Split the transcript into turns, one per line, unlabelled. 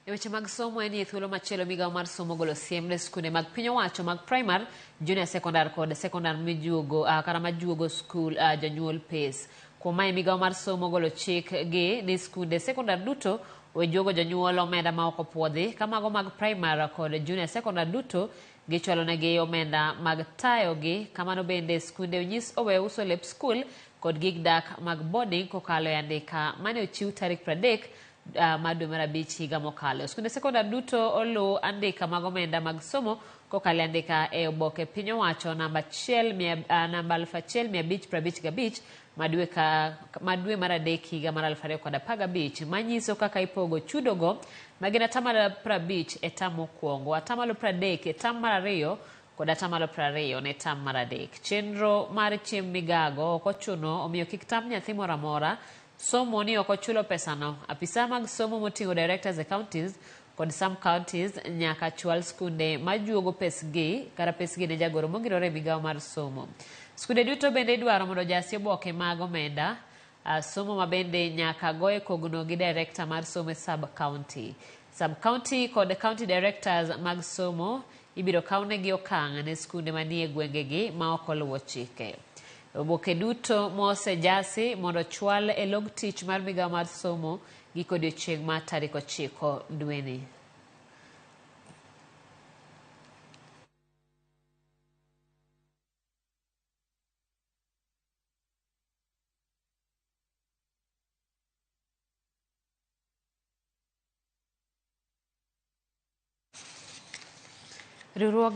E weche mag somo en thuolo machielo Migao mar somo golo siem ne skunde mag piny owacho mag primar, junior secondar kod secondar mijuogo kata majuogo skul jonyuol PACE. Kuom mae Migao mar somo golo chik gi ni skunde secondar duto we juogo jonyuol omenda ma ok opuodhi, kamago mag primar kod junior secondar duto gichwalo negi omenda mag tayogi. Kamano bende skunde onyis owe uso lep skul kod gig dak mag boarding kokalo e andika mane ochiw tarik 30 mar dwe mar abich higa mokalo. Skunde sekondar duto olu andika mag omenda mag somo kokalo andika e oboke piny owacho namba 1555 madwe mar adek higa mar 2015 manyiso kaka ipogo chudogo magin atamalo 50 e tam mokwongo, atamalo 30 e tam mar ariyo kod atamalo 20 ne tam mar adek. Chenro mar chiemb migago ok ochuno, omiyo kik tam nyathi moro amora. Somo ni ok ochulo pesano. Apisa mag somo moting'o directors e counties kod some counties nyaka chwal skunde majuogo pesgi kata pesgi ne jagoro mongirore Migao mar somo. Skunde duto bende idwaro mondo jasi oboke mag omenda somo mabende nyaka goye kogno gi director mar somo e sub-county. Sub-county kod county directors mag somo ibiro kawnegi okang' ne skunde manie gwengegi ma ok oluwo chike. Oboke duto mosejasi mondo chwal e log tich mar Migao mar somo giko odiechieng' mar tarik 9 dweni. Riwruoge